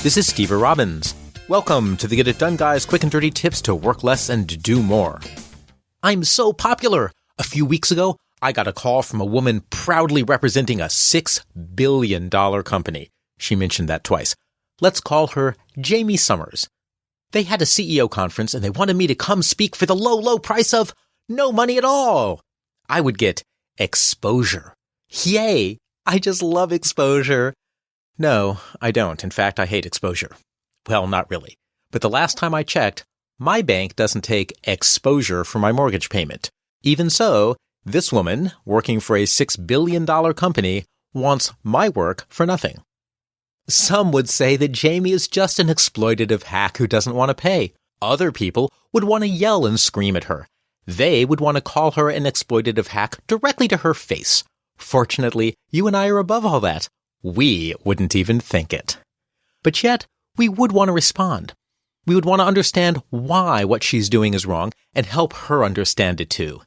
This is Steve Robbins. Welcome to the Get It Done Guys quick and dirty tips to work less and do more. I'm so popular. A few weeks ago, I got a call from a woman proudly representing a $6 billion company. She mentioned that twice. Let's call her Jamie Summers. They had a CEO conference and they wanted me to come speak for the low, low price of no money at all. I would get exposure. Yay! I just love exposure. No, I don't. In fact, I hate exposure. Well, not really. But the last time I checked, my bank doesn't take exposure for my mortgage payment. Even so, this woman, working for a $6 billion company, wants my work for nothing. Some would say that Jamie is just an exploitative hack who doesn't want to pay. Other people would want to yell and scream at her. They would want to call her an exploitative hack directly to her face. Fortunately, you and I are above all that. We wouldn't even think it. But yet, we would want to respond. We would want to understand why what she's doing is wrong and help her understand it too.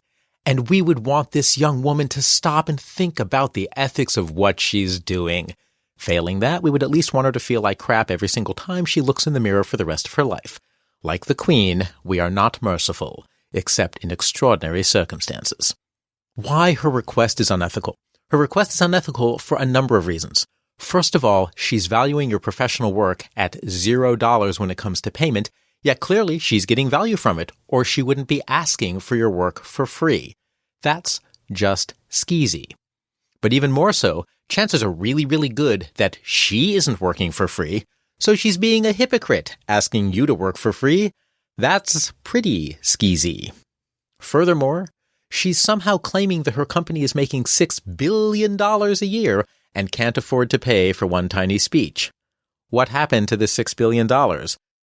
And we would want this young woman to stop and think about the ethics of what she's doing. Failing that, we would at least want her to feel like crap every single time she looks in the mirror for the rest of her life. Like the Queen, we are not merciful, except in extraordinary circumstances. Why her request is unethical? Her request is unethical for a number of reasons. First of all, she's valuing your professional work at $0 when it comes to payment, yet clearly she's getting value from it, or she wouldn't be asking for your work for free. That's just skeezy. But even more so, chances are really, really good that she isn't working for free, so she's being a hypocrite, asking you to work for free. That's pretty skeezy. Furthermore, she's somehow claiming that her company is making $6 billion a year and can't afford to pay for one tiny speech. What happened to the $6 billion?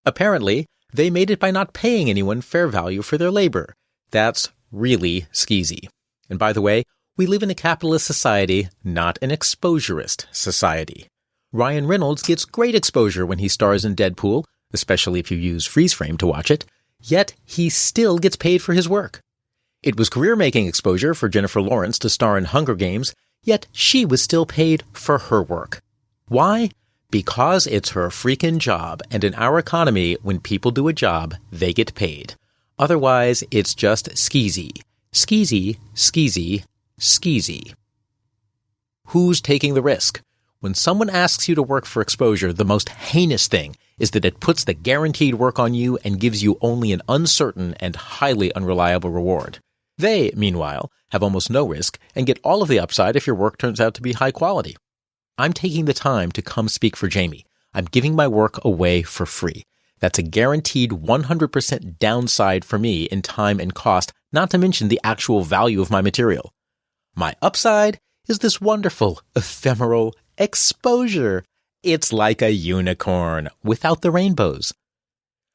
Apparently, they made it by not paying anyone fair value for their labor. That's really skeezy. And by the way, we live in a capitalist society, not an exposurist society. Ryan Reynolds gets great exposure when he stars in Deadpool, especially if you use freeze frame to watch it, yet he still gets paid for his work. It was career-making exposure for Jennifer Lawrence to star in Hunger Games, yet she was still paid for her work. Why? Because it's her freaking job, and in our economy, when people do a job, they get paid. Otherwise, it's just skeezy. Skeezy, skeezy, skeezy. Who's taking the risk? When someone asks you to work for exposure, the most heinous thing is that it puts the guaranteed work on you and gives you only an uncertain and highly unreliable reward. They, meanwhile, have almost no risk and get all of the upside if your work turns out to be high quality. I'm taking the time to come speak for Jamie. I'm giving my work away for free. That's a guaranteed 100% downside for me in time and cost, not to mention the actual value of my material. My upside is this wonderful, ephemeral exposure. It's like a unicorn without the rainbows.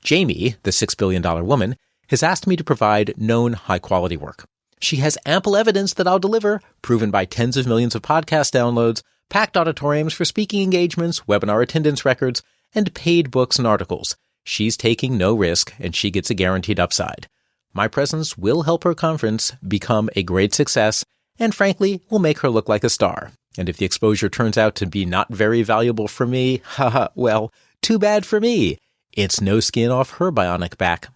Jamie, the $6 billion woman, has asked me to provide known high-quality work. She has ample evidence that I'll deliver, proven by tens of millions of podcast downloads, packed auditoriums for speaking engagements, webinar attendance records, and paid books and articles. She's taking no risk, and she gets a guaranteed upside. My presence will help her conference become a great success, and frankly, will make her look like a star. And if the exposure turns out to be not very valuable for me, well, too bad for me. It's no skin off her bionic back.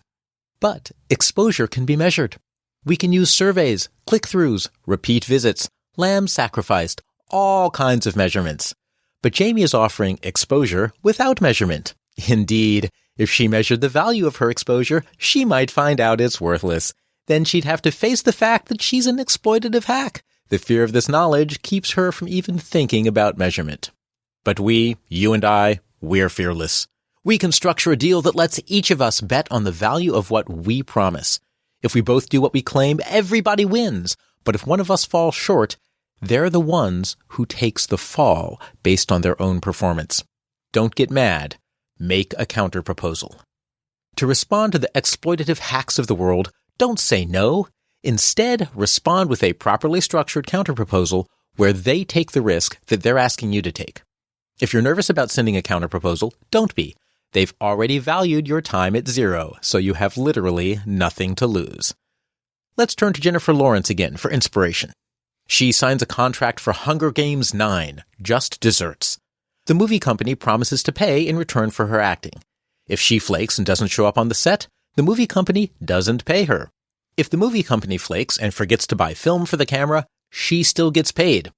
But exposure can be measured. We can use surveys, click-throughs, repeat visits, lambs sacrificed, all kinds of measurements. But Jamie is offering exposure without measurement. Indeed, if she measured the value of her exposure, she might find out it's worthless. Then she'd have to face the fact that she's an exploitative hack. The fear of this knowledge keeps her from even thinking about measurement. But we, you and I, we're fearless. We can structure a deal that lets each of us bet on the value of what we promise. If we both do what we claim, everybody wins. But if one of us falls short, they're the ones who takes the fall based on their own performance. Don't get mad. Make a counterproposal. To respond to the exploitative hacks of the world, don't say no. Instead, respond with a properly structured counterproposal where they take the risk that they're asking you to take. If you're nervous about sending a counterproposal, don't be. They've already valued your time at $0, so you have literally nothing to lose. Let's turn to Jennifer Lawrence again for inspiration. She signs a contract for Hunger Games 9, Just Desserts. The movie company promises to pay in return for her acting. If she flakes and doesn't show up on the set, the movie company doesn't pay her. If the movie company flakes and forgets to buy film for the camera, she still gets paid.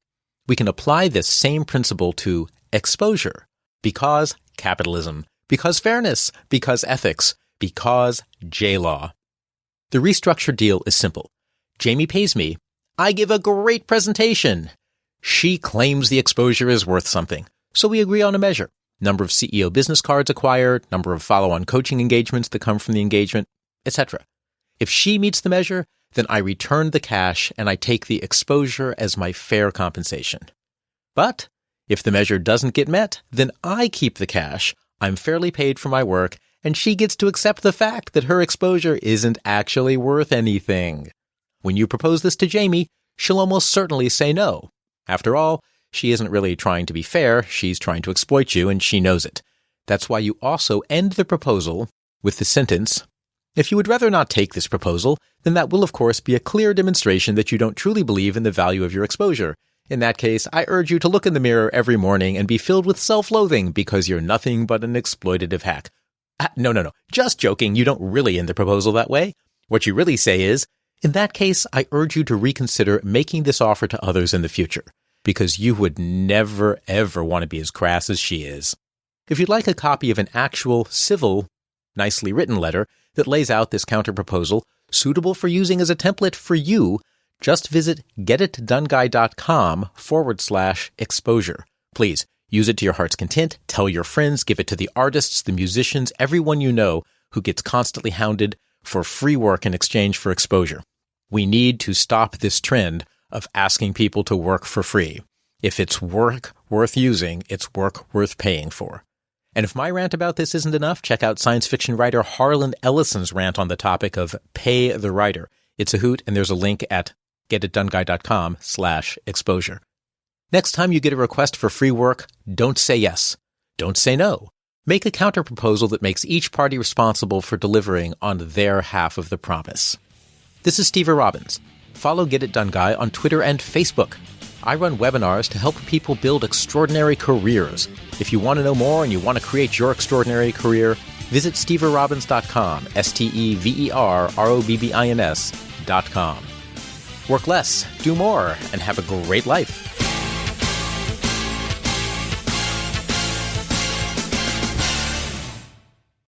We can apply this same principle to exposure. Because capitalism. Because fairness. Because ethics. Because J-Law. The restructured deal is simple. Jamie pays me. I give a great presentation. She claims the exposure is worth something. So we agree on a measure. Number of CEO business cards acquired, number of follow-on coaching engagements that come from the engagement, etc. If she meets the measure, then I return the cash and I take the exposure as my fair compensation. But if the measure doesn't get met, then I keep the cash, I'm fairly paid for my work, and she gets to accept the fact that her exposure isn't actually worth anything. When you propose this to Jamie, she'll almost certainly say no. After all, she isn't really trying to be fair, she's trying to exploit you, and she knows it. That's why you also end the proposal with the sentence, "If you would rather not take this proposal, then that will of course be a clear demonstration that you don't truly believe in the value of your exposure. In that case, I urge you to look in the mirror every morning and be filled with self-loathing because you're nothing but an exploitative hack." No. Just joking, you don't really end the proposal that way. What you really say is, "In that case, I urge you to reconsider making this offer to others in the future, because you would never, ever want to be as crass as she is." If you'd like a copy of an actual, civil, nicely written letter that lays out this counterproposal, suitable for using as a template for you, just visit getitdoneguy.com/exposure. Please, use it to your heart's content, tell your friends, give it to the artists, the musicians, everyone you know who gets constantly hounded for free work in exchange for exposure. We need to stop this trend of asking people to work for free. If it's work worth using, it's work worth paying for. And if my rant about this isn't enough, check out science fiction writer Harlan Ellison's rant on the topic of pay the writer. It's a hoot, and there's a link at getitdoneguy.com/exposure. Next time you get a request for free work, don't say yes. Don't say no. Make a counterproposal that makes each party responsible for delivering on their half of the promise. This is Steve Robbins. Follow Get It Done Guy on Twitter and Facebook. I run webinars to help people build extraordinary careers. If you want to know more and you want to create your extraordinary career, visit steverobbins.com, STEVERROBBINS.com. Work less, do more, and have a great life.